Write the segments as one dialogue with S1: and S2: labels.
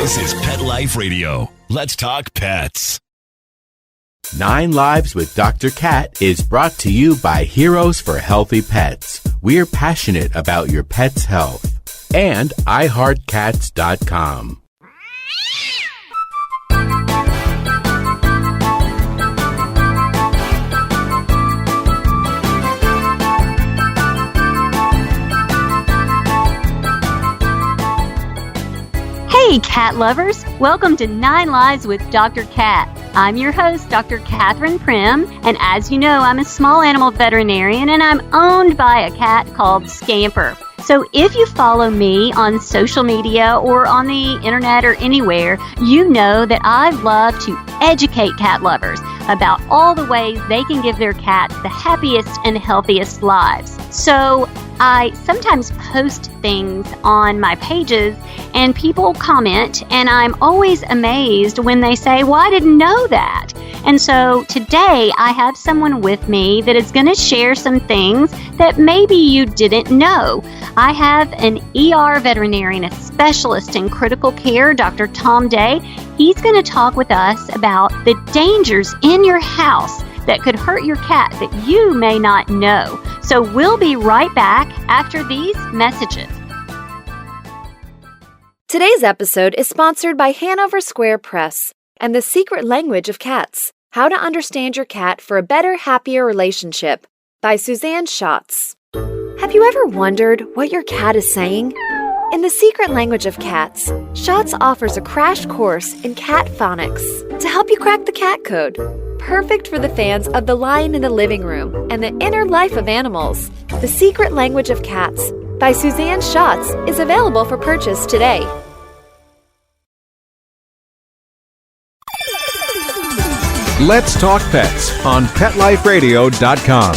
S1: This is Pet Life Radio. Let's talk pets.
S2: 9 Lives with Dr. Cat is brought to you by Heroes for Healthy Pets. We're passionate about your pet's health. And iHeartCats.com.
S3: Hey, cat lovers! Welcome to 9 Lives with Dr. Cat. I'm your host, Dr. Catherine Prim, and as you know, I'm a small animal veterinarian, and I'm owned by a cat called Scamper. So if you follow me on social media or on the internet or anywhere, you know that I love to educate cat lovers about all the ways they can give their cats the happiest and healthiest lives. So I sometimes post things on my pages and people comment, and I'm always amazed when they say, well, I didn't know that. And so today I have someone with me that is going to share some things that maybe you didn't know. I have an ER veterinarian, a specialist in critical care, Dr. Tom Day. He's going to talk with us about the dangers in your house that could hurt your cat that you may not know. So we'll be right back after these messages.
S4: Today's episode is sponsored by Hanover Square Press and The Secret Language of Cats, How to Understand Your Cat for a Better, Happier Relationship by Suzanne Schatz. Have you ever wondered what your cat is saying? In The Secret Language of Cats, Schatz offers a crash course in cat phonics to help you crack the cat code. Perfect for the fans of The Lion in the Living Room and the Inner Life of Animals. The Secret Language of Cats by Suzanne Schatz is available for purchase today.
S5: Let's Talk Pets on PetLifeRadio.com.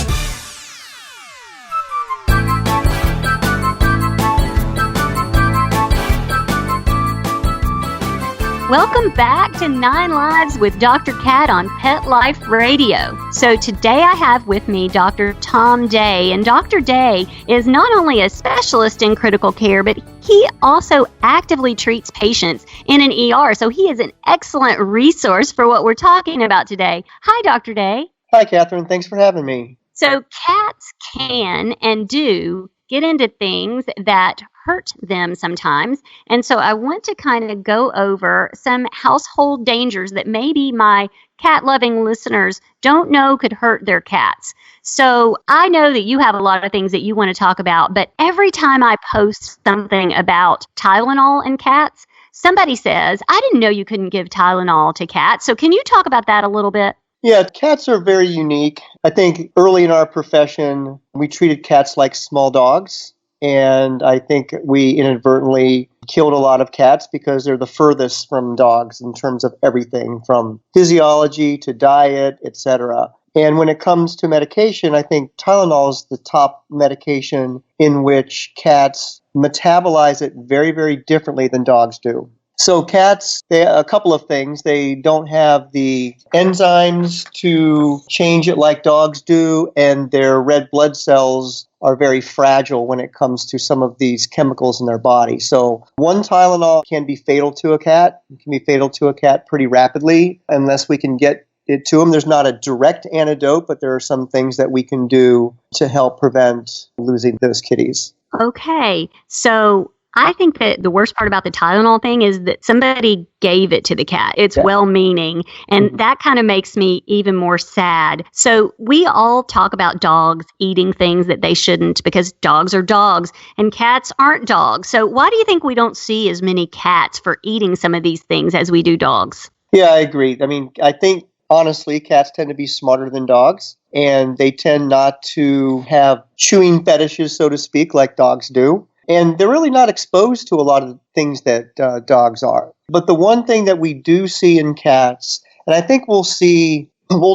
S3: Welcome back to 9 Lives with Dr. Cat on Pet Life Radio. So today I have with me Dr. Tom Day, and Dr. Day is not only a specialist in critical care, but he also actively treats patients in an ER. So he is an excellent resource for what we're talking about today. Hi, Dr. Day.
S6: Hi, Catherine. Thanks for having me.
S3: So cats can and do get into things that hurt them sometimes. And so I want to kind of go over some household dangers that maybe my cat-loving listeners don't know could hurt their cats. So I know that you have a lot of things that you want to talk about, but every time I post something about Tylenol and cats, somebody says, I didn't know you couldn't give Tylenol to cats. So can you talk about that a little bit?
S6: Yeah, cats are very unique. I think early in our profession, we treated cats like small dogs. And I think we inadvertently killed a lot of cats because they're the furthest from dogs in terms of everything from physiology to diet, etc. And when it comes to medication, I think Tylenol is the top medication in which cats metabolize it very, very differently than dogs do. So cats, a couple of things. They don't have the enzymes to change it like dogs do, and their red blood cells are very fragile when it comes to some of these chemicals in their body. So one Tylenol can be fatal to a cat. It can be fatal to a cat pretty rapidly unless we can get it to them. There's not a direct antidote, but there are some things that we can do to help prevent losing those kitties.
S3: Okay, so I think that the worst part about the Tylenol thing is that somebody gave it to the cat. It's well-meaning, and that kind of makes me even more sad. So we all talk about dogs eating things that they shouldn't because dogs are dogs and cats aren't dogs. So why do you think we don't see as many cats for eating some of these things as we do dogs?
S6: Yeah, I agree. I mean, I think, honestly, cats tend to be smarter than dogs, and they tend not to have chewing fetishes, so to speak, like dogs do. And they're really not exposed to a lot of the things that dogs are. But the one thing that we do see in cats, and I think we'll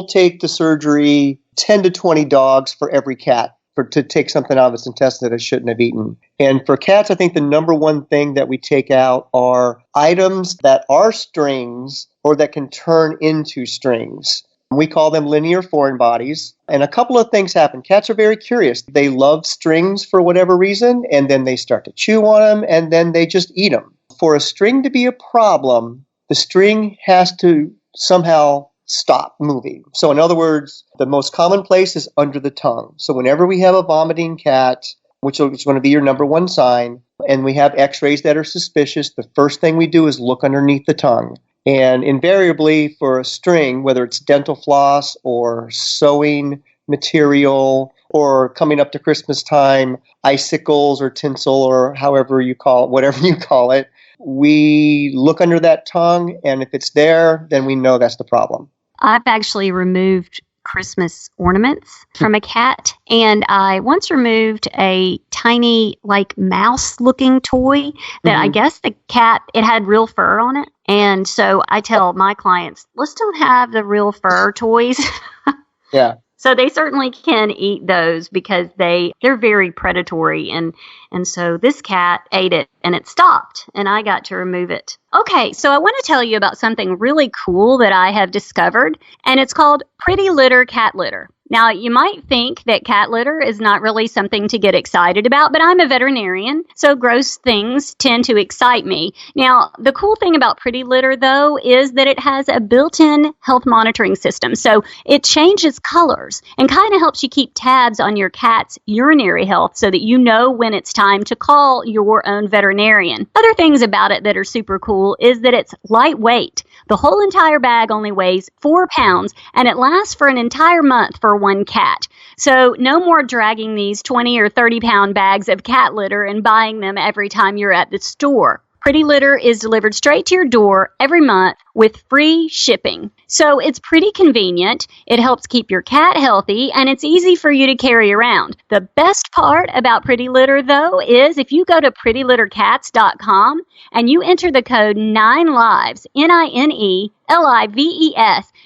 S6: take to surgery 10 to 20 dogs for every cat to take something out of its intestine that it shouldn't have eaten. And for cats, I think the number one thing that we take out are items that are strings or that can turn into strings. We call them linear foreign bodies. And a couple of things happen. Cats are very curious. They love strings for whatever reason, and then they start to chew on them, and then they just eat them. for a string to be a problem, the string has to somehow stop moving. So in other words, the most common place is under the tongue. So whenever we have a vomiting cat, which is going to be your number one sign, and we have x-rays that are suspicious, the first thing we do is look underneath the tongue. And invariably for a string, whether it's dental floss or sewing material or coming up to Christmas time, icicles or tinsel or however you call it, whatever you call it, we look under that tongue, and if it's there, then we know that's the problem.
S3: I've actually removed Christmas ornaments from a cat, and I once removed a tiny, like, mouse-looking toy that I guess the cat, it had real fur on it. And so I tell my clients, let's don't have the real fur toys.
S6: Yeah.
S3: So they certainly can eat those because they're very predatory. And so this cat ate it and it stopped and I got to remove it. Okay, so I want to tell you about something really cool that I have discovered, and it's called Pretty Litter Cat Litter. Now, you might think that cat litter is not really something to get excited about, but I'm a veterinarian, so gross things tend to excite me. Now, the cool thing about Pretty Litter, though, is that it has a built-in health monitoring system. So it changes colors and kind of helps you keep tabs on your cat's urinary health so that you know when it's time to call your own veterinarian. Other things about it that are super cool is that it's lightweight. The whole entire bag only weighs 4 pounds, and it lasts for an entire month for one cat. So no more dragging these 20 or 30-pound bags of cat litter and buying them every time you're at the store. Pretty Litter is delivered straight to your door every month with free shipping. So it's pretty convenient. It helps keep your cat healthy, and it's easy for you to carry around. The best part about Pretty Litter, though, is if you go to prettylittercats.com and you enter the code 9LIVES, NINELIVES,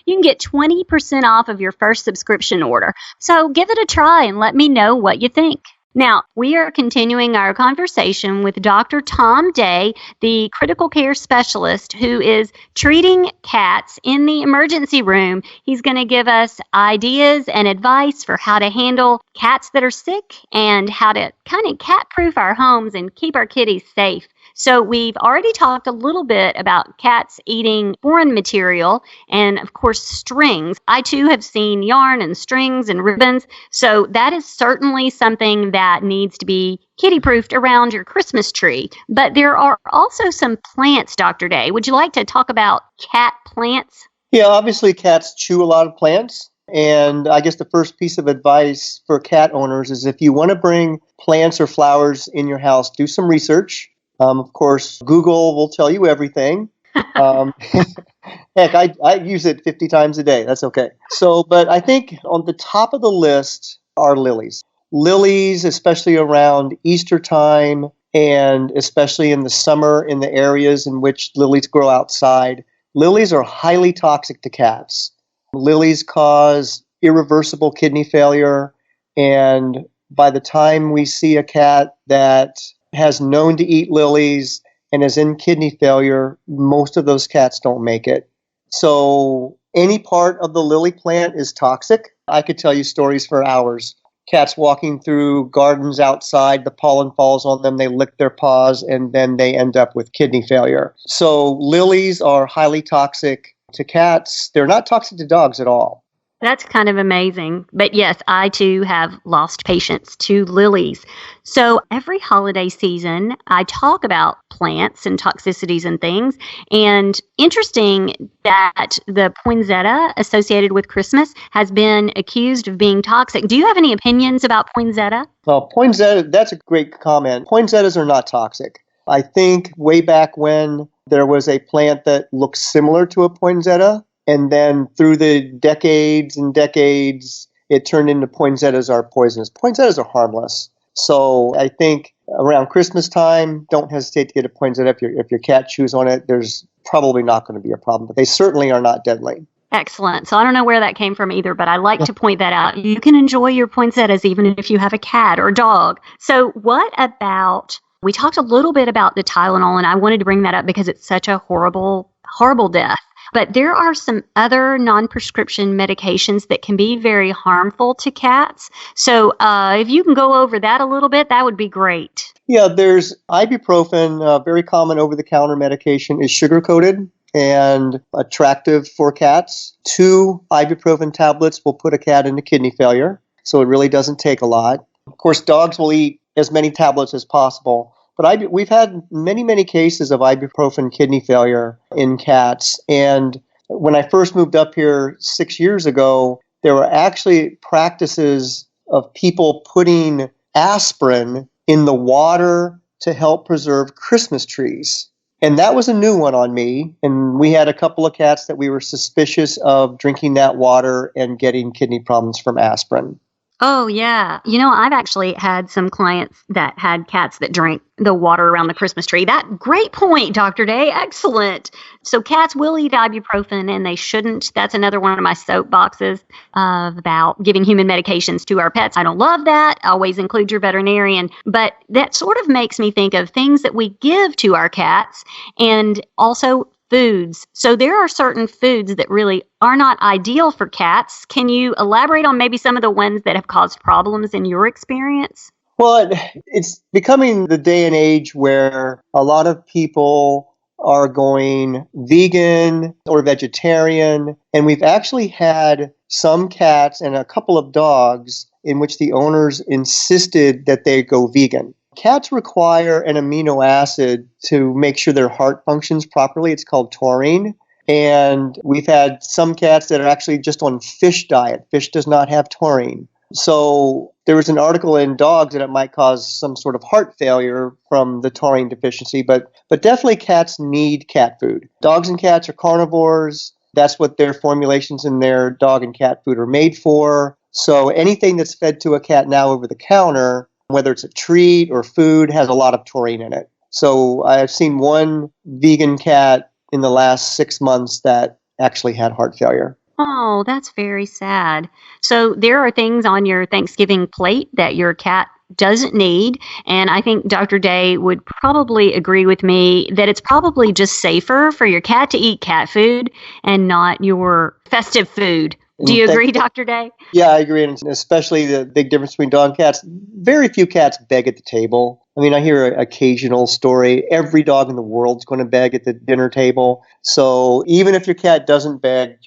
S3: you can get 20% off of your first subscription order. So give it a try and let me know what you think. Now, we are continuing our conversation with Dr. Tom Day, the critical care specialist who is treating cats in the emergency room. He's going to give us ideas and advice for how to handle cats that are sick and how to kind of cat-proof our homes and keep our kitties safe. So we've already talked a little bit about cats eating foreign material and, of course, strings. I, too, have seen yarn and strings and ribbons. So that is certainly something that needs to be kitty-proofed around your Christmas tree. But there are also some plants, Dr. Day. Would you like to talk about cat plants?
S6: Yeah, obviously cats chew a lot of plants. And I guess the first piece of advice for cat owners is if you want to bring plants or flowers in your house, do some research. Of course, Google will tell you everything. Heck, I use it 50 times a day. That's okay. But I think on the top of the list are lilies. Lilies, especially around Easter time and especially in the summer in the areas in which lilies grow outside. Lilies are highly toxic to cats. Lilies cause irreversible kidney failure. And by the time we see a cat that has known to eat lilies and is in kidney failure, most of those cats don't make it. So any part of the lily plant is toxic. I could tell you stories for hours. Cats walking through gardens outside, the pollen falls on them, they lick their paws, and then they end up with kidney failure. So lilies are highly toxic to cats. They're not toxic to dogs at all.
S3: That's kind of amazing. But yes, I too have lost patience to lilies. So every holiday season, I talk about plants and toxicities and things. And interesting that the poinsettia associated with Christmas has been accused of being toxic. Do you have any opinions about poinsettia?
S6: Well, poinsettia, that's a great comment. Poinsettias are not toxic. I think way back when there was a plant that looked similar to a poinsettia, and then through the decades and decades, it turned into poinsettias are poisonous. Poinsettias are harmless. So I think around Christmas time, don't hesitate to get a poinsettia. If your cat chews on it, there's probably not going to be a problem. But they certainly are not deadly.
S3: Excellent. So I don't know where that came from either, but I like to point that out. You can enjoy your poinsettias even if you have a cat or a dog. So what about, we talked a little bit about the Tylenol, and I wanted to bring that up because it's such a horrible, horrible death. But there are some other non-prescription medications that can be very harmful to cats. So if you can go over that a little bit, that would be great.
S6: Yeah, there's ibuprofen, very common over-the-counter medication, is sugar-coated and attractive for cats. 2 ibuprofen tablets will put a cat into kidney failure, so it really doesn't take a lot. Of course, dogs will eat as many tablets as possible, but we've had many cases of ibuprofen kidney failure in cats. And when I first moved up here 6 years ago, there were actually practices of people putting aspirin in the water to help preserve Christmas trees. And that was a new one on me. And we had a couple of cats that we were suspicious of drinking that water and getting kidney problems from aspirin.
S3: Oh, yeah. I've actually had some clients that had cats that drank the water around the Christmas tree. Great point, Dr. Day. Excellent. So cats will eat ibuprofen and they shouldn't. That's another one of my soapboxes about giving human medications to our pets. I don't love that. Always include your veterinarian. But that sort of makes me think of things that we give to our cats and also foods. So there are certain foods that really are not ideal for cats. Can you elaborate on maybe some of the ones that have caused problems in your experience?
S6: Well, it's becoming the day and age where a lot of people are going vegan or vegetarian. And we've actually had some cats and a couple of dogs in which the owners insisted that they go vegan. Cats require an amino acid to make sure their heart functions properly. It's called taurine. And we've had some cats that are actually just on fish diet. Fish does not have taurine. So there was an article in Dogs that it might cause some sort of heart failure from the taurine deficiency. But definitely cats need cat food. Dogs and cats are carnivores. That's what their formulations in their dog and cat food are made for. So anything that's fed to a cat now over the counter, whether it's a treat or food, has a lot of taurine in it. So I've seen one vegan cat in the last 6 months that actually had heart failure.
S3: Oh, that's very sad. So there are things on your Thanksgiving plate that your cat doesn't need. And I think Dr. Day would probably agree with me that it's probably just safer for your cat to eat cat food and not your festive food. Do you agree, Dr. Day?
S6: Yeah, I agree, and especially the big difference between dog and cats. Very few cats beg at the table. I mean, I hear an occasional story. Every dog in the world is going to beg at the dinner table. So even if your cat doesn't beg,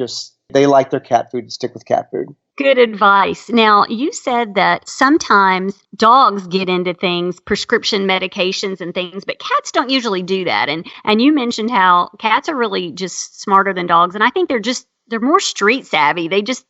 S6: they like their cat food and stick with cat food.
S3: Good advice. Now, you said that sometimes dogs get into things, prescription medications and things, but cats don't usually do that. And you mentioned how cats are really just smarter than dogs, and I think they're more street savvy. They're just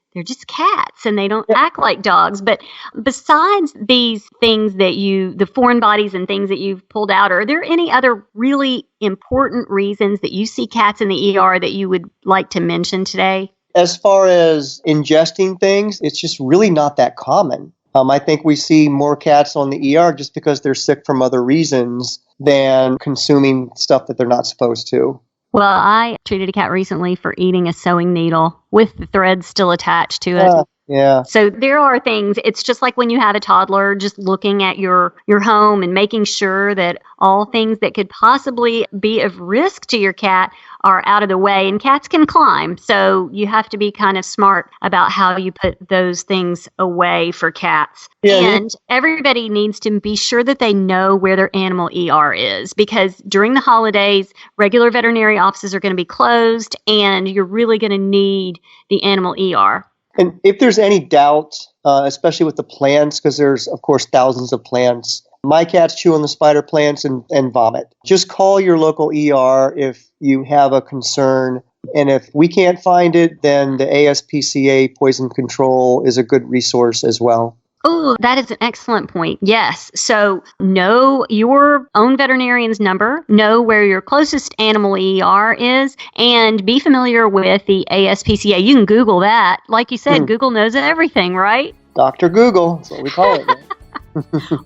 S3: cats and they don't act like dogs. But besides these things the foreign bodies and things that you've pulled out, are there any other really important reasons that you see cats in the ER that you would like to mention today?
S6: As far as ingesting things, it's just really not that common. I think we see more cats on the ER just because they're sick from other reasons than consuming stuff that they're not supposed to.
S3: Well, I treated a cat recently for eating a sewing needle with the thread still attached to it.
S6: Yeah.
S3: So there are things, it's just like when you have a toddler, just looking at your home and making sure that all things that could possibly be of risk to your cat are out of the way. And cats can climb, so you have to be kind of smart about how you put those things away for cats. Yeah. And everybody needs to be sure that they know where their animal ER is, because during the holidays, regular veterinary offices are going to be closed, and you're really going to need the animal ER.
S6: And if there's any doubt, especially with the plants, because there's, of course, thousands of plants, my cats chew on the spider plants and vomit. Just call your local ER if you have a concern. And if we can't find it, then the ASPCA Poison Control is a good resource as well.
S3: Oh, that is an excellent point. Yes. So know your own veterinarian's number, know where your closest animal ER is, and be familiar with the ASPCA. You can Google that. Like you said, Google knows everything, right?
S6: Dr. Google, that's what we call it.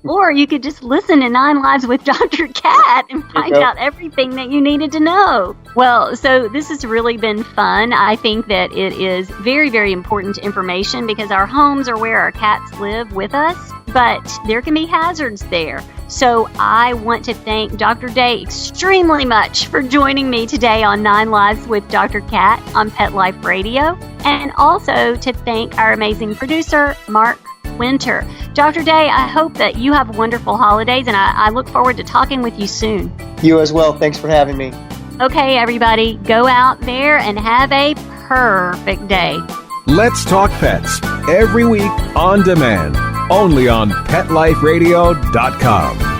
S3: Or you could just listen to 9 Lives with Dr. Cat and find out everything that you needed to know. Well, so this has really been fun. I think that it is very, very important information because our homes are where our cats live with us, but there can be hazards there. So I want to thank Dr. Day extremely much for joining me today on 9 Lives with Dr. Cat on Pet Life Radio, and also to thank our amazing producer, Mark Winter. Dr. Day, I hope that you have wonderful holidays, and I look forward to talking with you soon.
S6: You as well. Thanks for having me.
S3: Okay, everybody, go out there and have a perfect day.
S5: Let's Talk Pets, every week on demand, only on PetLifeRadio.com.